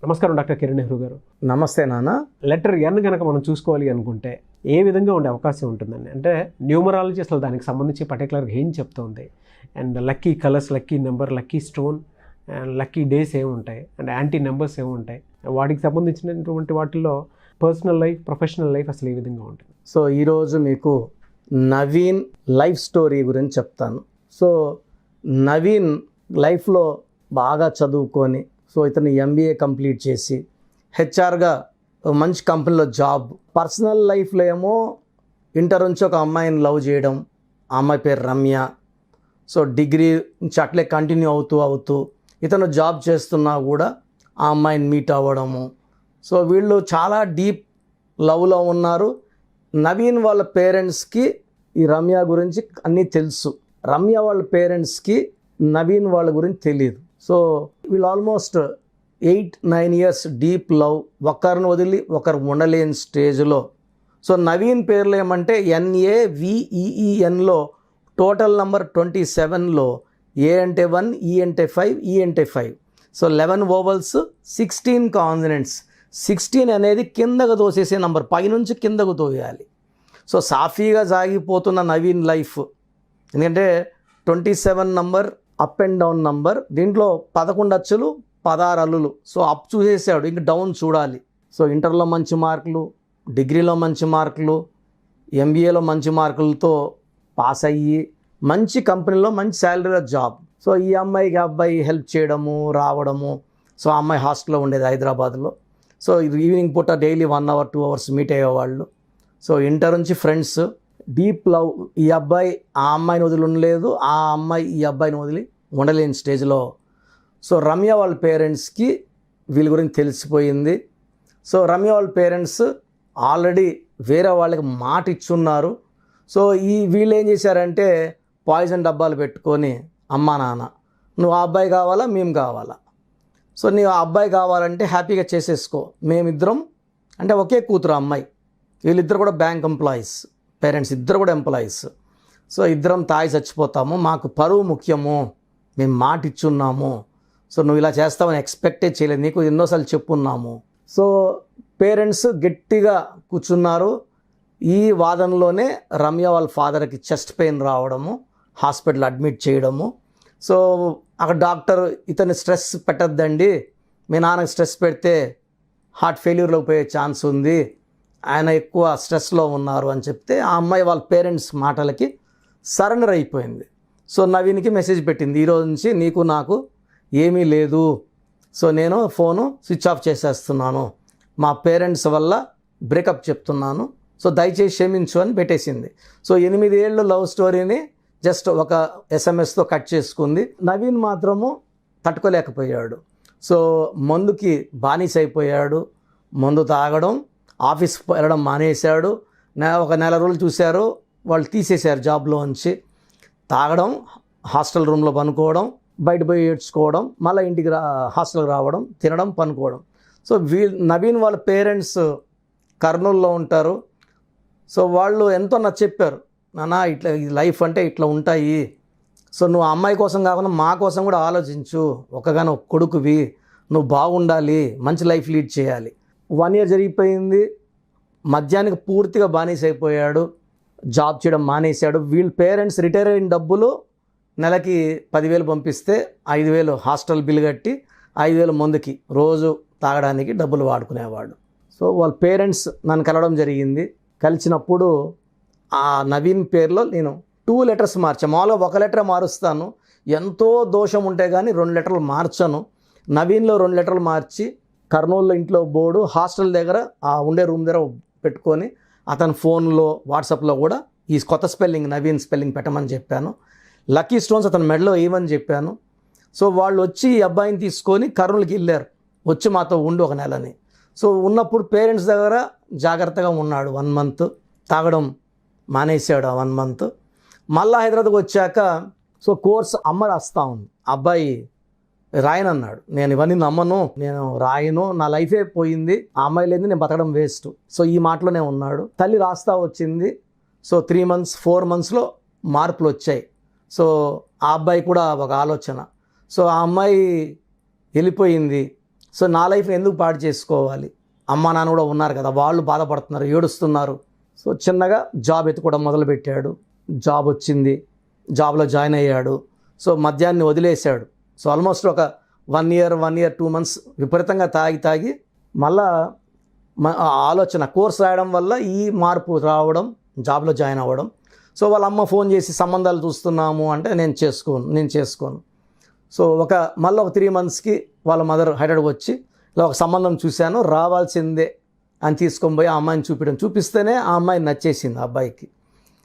నమస్కారం డాక్టర్ కిరణ్ నెహ్రూ గారు. నమస్తే నాన్న. లెటర్ ఎన్ కనుక మనం చూసుకోవాలి అనుకుంటే ఏ విధంగా ఉండే అవకాశం ఉంటుందండి? అంటే న్యూమరాలజీ అసలు దానికి సంబంధించి పర్టికులర్గా ఏం చెప్తుంది? And lucky colours, lucky number, lucky stone and lucky days ఏముంటాయి అండ్ యాంటీ నెంబర్స్ ఏముంటాయి, వాటికి సంబంధించినటువంటి వాటిల్లో పర్సనల్ లైఫ్, ప్రొఫెషనల్ లైఫ్ అసలు ఏ విధంగా ఉంటుంది? సో ఈరోజు మీకు నవీన్ లైఫ్ స్టోరీ గురించి చెప్తాను. సో నవీన్ లైఫ్లో బాగా చదువుకొని ఇతను ఎంబీఏ కంప్లీట్ చేసి హెచ్ఆర్గా మంచి కంపెనీలో జాబ్. పర్సనల్ లైఫ్లో ఏమో ఇంటర్ నుంచి ఒక అమ్మాయిని లవ్ చేయడం, ఆ అమ్మాయి పేరు రమ్య. సో డిగ్రీ నుంచి అట్లే కంటిన్యూ అవుతూ ఇతను జాబ్ చేస్తున్నా కూడా ఆ అమ్మాయిని మీట్ అవ్వడము. సో వీళ్ళు చాలా డీప్ లవ్లో ఉన్నారు. నవీన్ వాళ్ళ పేరెంట్స్కి ఈ రమ్య గురించి అన్నీ తెలుసు. రమ్య వాళ్ళ పేరెంట్స్కి నవీన్ వాళ్ళ గురించి తెలియదు. సో వీళ్ళు ఆల్మోస్ట్ 8-9 ఇయర్స్ డీప్ లవ్, ఒకరిని వదిలి ఒకరు ఉండలేని స్టేజ్లో. సో నవీన్ పేర్లు ఏమంటే NAVEENలో టోటల్ నంబర్ 27లో ఏ అంటే 1, ఈ అంటే 5, ఈ అంటే 5. So 11 ovals, 16 consonants. 16 అనేది కిందకు తోసేసే నంబర్, పైనుంచి కిందకు తోయాలి. సో సాఫీగా సాగిపోతున్న నవీన్ లైఫ్. ఎందుకంటే 27 number up and down number, దీంట్లో 11 అచ్చులు 16 అల్లులు. సో అప్ చూసేసాడు, ఇంక డౌన్ చూడాలి. సో ఇంటర్లో మంచి మార్కులు, డిగ్రీలో మంచి మార్కులు, ఎంబీఏలో మంచి మార్కులతో పాస్ అయ్యి మంచి కంపెనీలో మంచి శాలరీలో జాబ్. సో ఈ అమ్మాయికి అబ్బాయి హెల్ప్ చేయడము, రావడము. సో ఆ అమ్మాయి హాస్టల్లో ఉండేది హైదరాబాద్లో. సో ఈవినింగ్ పూట డైలీ 1 అవర్ 2 అవర్స్ మీట్ అయ్యేవాళ్ళు. సో ఇంటర్ నుంచి ఫ్రెండ్స్, డీప్ లవ్. ఈ అబ్బాయి ఆ అమ్మాయిని వదిలి ఉండలేదు, ఆ అమ్మాయి ఈ అబ్బాయిని వదిలి ఉండలేని స్టేజ్లో. సో రమ్య వాళ్ళ పేరెంట్స్కి వీళ్ళ గురించి తెలిసిపోయింది. సో రమ్య వాళ్ళ పేరెంట్స్ ఆల్రెడీ వేరే వాళ్ళకి మాట ఇచ్చున్నారు. సో వీళ్ళు ఏం చేశారంటే పాయిజన్ డబ్బాలు పెట్టుకొని, అమ్మా నాన్న నువ్వు ఆ అబ్బాయి కావాలా, మేము కావాలా, సో నీవు ఆ అబ్బాయి కావాలంటే హ్యాపీగా చేసేసుకో, మేమిద్దరం అంటే ఒకే కూతురు అమ్మాయి, వీళ్ళిద్దరు కూడా బ్యాంక్ ఎంప్లాయీస్, పేరెంట్స్ ఇద్దరు కూడా ఎంప్లాయీస్. సో ఇద్దరం తాగి చచ్చిపోతాము, మాకు పరువు ముఖ్యము, మేము మాట ఇచ్చున్నాము, సో నువ్వు ఇలా చేస్తావని ఎక్స్పెక్టే చేయలేదు, నీకు ఎన్నోసార్లు చెప్పున్నాము. సో పేరెంట్స్ గట్టిగా కూర్చున్నారు. ఈ వాదనలోనే రమ్య వాళ్ళ ఫాదర్కి చెస్ట్ పెయిన్ రావడము, హాస్పిటల్ అడ్మిట్ చేయడము. సో అక్కడ డాక్టర్ ఇతని స్ట్రెస్ పెట్టద్దండి, మీ నాన్నకి స్ట్రెస్ పెడితే హార్ట్ ఫెయిల్యూర్లోకి పోయే ఛాన్స్ ఉంది, ఆయన ఎక్కువ స్ట్రెస్లో ఉన్నారు అని చెప్తే ఆ అమ్మాయి వాళ్ళ పేరెంట్స్ మాటలకి సరెండర్ అయిపోయింది. సో నవీన్కి మెసేజ్ పెట్టింది, ఈరోజు నుంచి నీకు నాకు ఏమీ లేదు, సో నేను ఫోను స్విచ్ ఆఫ్ చేసేస్తున్నాను, మా పేరెంట్స్ వల్ల బ్రేకప్ చెప్తున్నాను, సో దయచేసి క్షమించు అని పెట్టేసింది. సో 8 ఏళ్ళు లవ్ స్టోరీని జస్ట్ ఒక SMS-తో కట్ చేసుకుంది. నవీన్ మాత్రము తట్టుకోలేకపోయాడు. సో మందుకి బానిస అయిపోయాడు, మందు తాగడం, ఆఫీస్ వెళ్ళడం మానేశాడు. ఒక నెల రోజులు చూశారు, వాళ్ళు తీసేశారు జాబ్లో నుంచి. తాగడం, హాస్టల్ రూమ్లో పనుకోవడం, బయట పోయి ఏడ్చుకోవడం, మళ్ళీ ఇంటికి హాస్టల్కి రావడం, తినడం, పనుకోవడం. సో నవీన్ వాళ్ళ పేరెంట్స్ కర్నూలులో ఉంటారు. సో వాళ్ళు ఎంతో నాకు చెప్పారు, నాన్న ఇట్లా ఈ లైఫ్ అంటే ఇట్లా ఉంటాయి, సో నువ్వు అమ్మాయి కోసం కాకుండా మా కోసం కూడా ఆలోచించు, ఒకగానో కొడుకువి, నువ్వు బాగుండాలి, మంచి లైఫ్ లీడ్ చేయాలి. 1 ఇయర్ జరిగిపోయింది, మద్యానికి పూర్తిగా బానిస అయిపోయాడు, జాబ్ చేయడం మానేశాడు. వీళ్ళ పేరెంట్స్ రిటైర్ అయిన డబ్బులు నెలకి 10,000 పంపిస్తే 5,000 హాస్టల్ బిల్ కట్టి 5,000 మందుకి రోజు తాగడానికి డబ్బులు వాడుకునేవాడు. సో వాళ్ళ పేరెంట్స్ నన్ను కలవడం జరిగింది. కలిసినప్పుడు ఆ నవీన్ పేరులో నేను 2 లెటర్స్ మార్చాను. మామూలుగా 1 లెటర్ మారుస్తాను, ఎంతో దోషం ఉంటే కానీ 2 లెటర్లు మార్చాను. నవీన్లో 2 లెటర్లు మార్చి కర్నూలులో ఇంట్లో బోర్డు, హాస్టల్ దగ్గర ఆ ఉండే రూమ్ దగ్గర పెట్టుకొని అతని ఫోన్లో వాట్సాప్లో కూడా ఈ కొత్త స్పెల్లింగ్ నవీన్ స్పెల్లింగ్ పెట్టమని చెప్పాను. లక్కీ స్టోన్స్ అతని మెడలో వేయమని చెప్పాను. సో వాళ్ళు వచ్చి ఈ అబ్బాయిని తీసుకొని కర్నూలుకి వెళ్ళారు, వచ్చి మాతో ఉండి 1 నెలని. సో ఉన్నప్పుడు పేరెంట్స్ దగ్గర జాగ్రత్తగా ఉన్నాడు. 1 మంత్ తాగడం మానేశాడు. 1 మంత్ మళ్ళీ హైదరాబాద్కి వచ్చాక సో కోర్స్ అమ్మ రాస్తా ఉంది, అబ్బాయి రాయనన్నాడు. నేను ఇవన్నీ నమ్మను, నేను రాయను, నా లైఫే పోయింది, ఆ అమ్మాయి లేదు, నేను బతకడం వేస్ట్. సో ఈ మాటలోనే ఉన్నాడు. తల్లి రాస్తా వచ్చింది. సో 3 months 4 monthsలో మార్పులు వచ్చాయి. సో ఆ అబ్బాయి కూడా ఒక ఆలోచన. సో ఆ అమ్మాయి వెళ్ళిపోయింది. సో నా లైఫ్ని ఎందుకు పాడు చేసుకోవాలి, అమ్మా నాన్న కూడా ఉన్నారు కదా, వాళ్ళు బాధపడుతున్నారు, ఏడుస్తున్నారు. సో చిన్నగా జాబ్ ఎత్తుకోవడం మొదలుపెట్టాడు. జాబ్ వచ్చింది, జాబ్లో జాయిన్ అయ్యాడు. సో మద్యాన్ని వదిలేశాడు. సో ఆల్మోస్ట్ ఒక 1 year 2 months విపరీతంగా తాగి మళ్ళా ఆలోచన కోర్స్ రాయడం వల్ల ఈ మార్పు రావడం, జాబ్లో జాయిన్ అవ్వడం. సో వాళ్ళ అమ్మ ఫోన్ చేసి సంబంధాలు చూస్తున్నాము అంటే నేను చేసుకోను. సో మళ్ళీ ఒక 3 monthsకి వాళ్ళ మదర్ హైదరాబాద్ వచ్చి ఇలా ఒక సంబంధం చూశాను, రావాల్సిందే అని తీసుకొని పోయి ఆ అమ్మాయిని చూపిస్తేనే ఆ అమ్మాయి నచ్చేసింది. ఆ అబ్బాయికి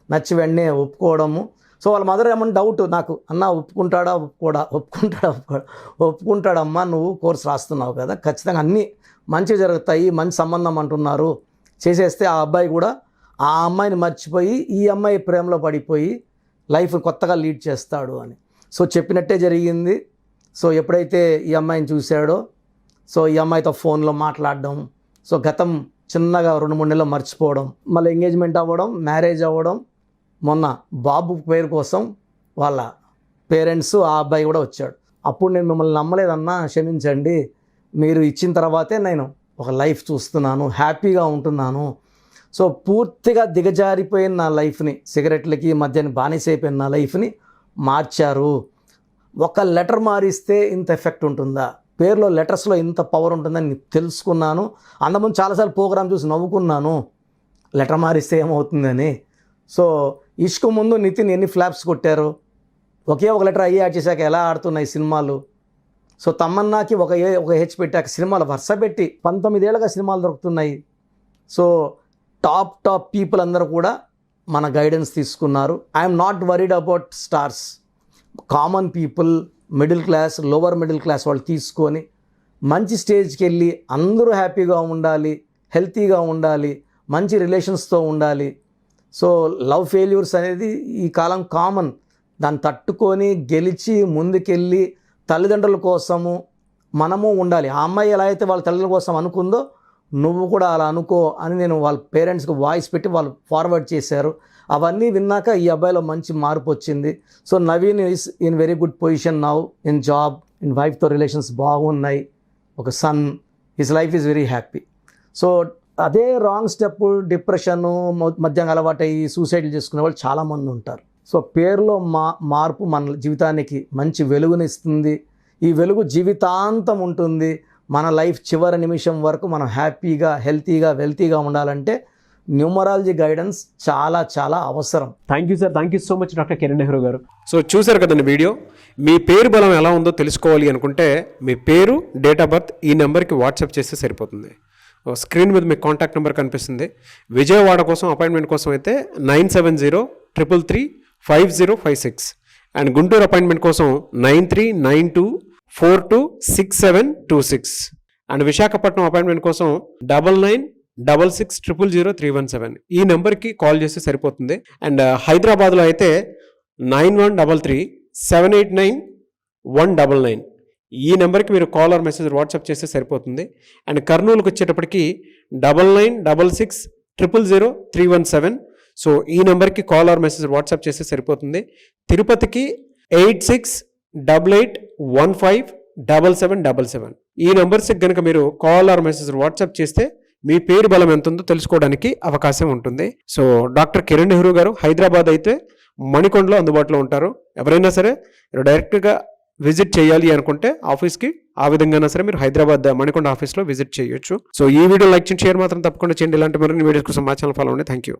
నచ్చి వెంటనే ఒప్పుకోవడము. సో వాళ్ళ మదర్ ఏమన్నా డౌట్ నాకు, అన్న ఒప్పుకుంటాడమ్మా, నువ్వు కోర్స్ రాస్తున్నావు కదా, ఖచ్చితంగా అన్నీ మంచి జరుగుతాయి, మంచి సంబంధం అంటున్నారు, చేసేస్తే ఆ అబ్బాయి కూడా ఆ అమ్మాయిని మర్చిపోయి ఈ అమ్మాయి ప్రేమలో పడిపోయి లైఫ్ కొత్తగా లీడ్ చేస్తాడు అని. సో చెప్పినట్టే జరిగింది. సో ఎప్పుడైతే ఈ అమ్మాయిని చూశాడో, సో ఈ అమ్మాయితో ఫోన్లో మాట్లాడడం, సో గతం చిన్నగా 2-3 నెలలు మర్చిపోవడం, మళ్ళీ ఎంగేజ్మెంట్ అవ్వడం, మ్యారేజ్ అవ్వడం. మొన్న బాబు పేరు కోసం వాళ్ళ పేరెంట్స్ ఆ అబ్బాయి కూడా వచ్చాడు. అప్పుడు నేను మిమ్మల్ని నమ్మలేదన్నా, క్షమించండి, మీరు ఇచ్చిన తర్వాతే నేను ఒక లైఫ్ చూస్తున్నాను, హ్యాపీగా ఉంటున్నాను. సో పూర్తిగా దిగజారిపోయిన నా లైఫ్ని, సిగరెట్లకి మధ్యాహ్నం బానిసైపోయిన నా లైఫ్ని మార్చారు. ఒక లెటర్ మారిస్తే ఇంత ఎఫెక్ట్ ఉంటుందా, పేరులో లెటర్స్లో ఇంత పవర్ ఉంటుందని తెలుసుకున్నాను. అంతకుముందు చాలాసార్లు ప్రోగ్రామ్ చూసి నవ్వుకున్నాను, లెటర్ మారిస్తే ఏమవుతుందని. సో ఇష్క్ ముందు నితిన్ ఎన్ని ఫ్లాప్స్ కొట్టారు, ఒకే ఒక లెటర్ అయ్యి యాడ్ చేశాక ఎలా ఆడుతున్నాయి సినిమాలు. సో తమన్నాకి ఒక హెచ్ పెట్టాక సినిమాలు వరుస పెట్టి 19 ఏళ్ళగా సినిమాలు దొరుకుతున్నాయి. సో టాప్ పీపుల్ అందరూ కూడా మన గైడెన్స్ తీసుకున్నారు. I'm not worried about stars, common people, middle class, lower middle class వాళ్ళు తీసుకొని మంచి స్టేజ్కి వెళ్ళి అందరూ హ్యాపీగా ఉండాలి, హెల్తీగా ఉండాలి, మంచి రిలేషన్స్తో ఉండాలి. సో లవ్ ఫెయిల్యూర్స్ అనేది ఈ కాలం కామన్. దాన్ని తట్టుకొని గెలిచి ముందుకెళ్ళి తల్లిదండ్రుల కోసము మనము ఉండాలి. ఆ అమ్మాయి ఎలా అయితే వాళ్ళ తల్లిదండ్రుల కోసం అనుకుందో నువ్వు కూడా అలా అనుకో అని నేను వాళ్ళ పేరెంట్స్కి వాయిస్ పెట్టి వాళ్ళు ఫార్వర్డ్ చేశారు. అవన్నీ విన్నాక ఈ అబ్బాయిలో మంచి మార్పు వచ్చింది. So Naveen is in very good position now, in job, in వైఫ్తో రిలేషన్స్ బాగున్నాయి, ఒక son, his life is very happy. So అదే రాంగ్ స్టెప్, డిప్రెషను, మద్యంగా అలవాటయ్యి సూసైడ్లు చేసుకునే వాళ్ళు చాలామంది ఉంటారు. సో పేరులో మార్పు మన జీవితానికి మంచి వెలుగునిస్తుంది. ఈ వెలుగు జీవితాంతం ఉంటుంది. మన లైఫ్ చివరి నిమిషం వరకు మనం హ్యాపీగా, హెల్తీగా, వెల్తీగా ఉండాలంటే న్యూమరాలజీ గైడెన్స్ చాలా చాలా అవసరం. Thank you sir, thank you so much doctor Kiran Nehru గారు. సో చూసారు కదండి వీడియో. మీ పేరు బలం ఎలా ఉందో తెలుసుకోవాలి అనుకుంటే మీ పేరు, డేట్ ఆఫ్ బర్త్ ఈ నెంబర్కి వాట్సాప్ చేస్తే సరిపోతుంది. స్క్రీన్ మీద మీకు కాంటాక్ట్ నెంబర్ కనిపిస్తుంది. విజయవాడ కోసం అపాయింట్మెంట్ కోసం అయితే 9703335056 అండ్ గుంటూరు అపాయింట్మెంట్ కోసం 9392426726 అండ్ విశాఖపట్నం అపాయింట్మెంట్ కోసం 9966000317 ఈ నెంబర్కి కాల్ చేస్తే సరిపోతుంది. అండ్ హైదరాబాద్లో అయితే 9133789199 ఈ నెంబర్కి మీరు కాల్ ఆర్ మెసేజ్ వాట్సాప్ చేస్తే సరిపోతుంది. అండ్ కర్నూలుకి వచ్చేటప్పటికి 9966000317 సో ఈ నెంబర్కి కాల్ ఆర్ మెసేజ్ వాట్సాప్ చేస్తే సరిపోతుంది. తిరుపతికి 8688157777 ఈ నెంబర్స్కి కనుక మీరు కాల్ ఆర్ మెసేజ్ వాట్సాప్ చేస్తే మీ పేరు బలం ఎంత ఉందో తెలుసుకోవడానికి అవకాశం ఉంటుంది. సో డాక్టర్ కిరణ్ నెహ్రూ గారు హైదరాబాద్ అయితే మణికొండలో అందుబాటులో ఉంటారు. ఎవరైనా సరే డైరెక్ట్గా విజిట్ చేయాలి అనుకుంటే ఆఫీస్కి ఆ విధంగా సరే మీరు హైదరాబాద్ మణికొండ ఆఫీస్లో విజిట్ చేయొచ్చు. సో ఈ వీడియో లైక్ చేయండి, షేర్ మాత్రం తప్పకుండా చేయండి. ఇలాంటి మరిన్ని వీడియోస్ కోసం మా ఛానల్ ఫాలో అవ్వండి. Thank you.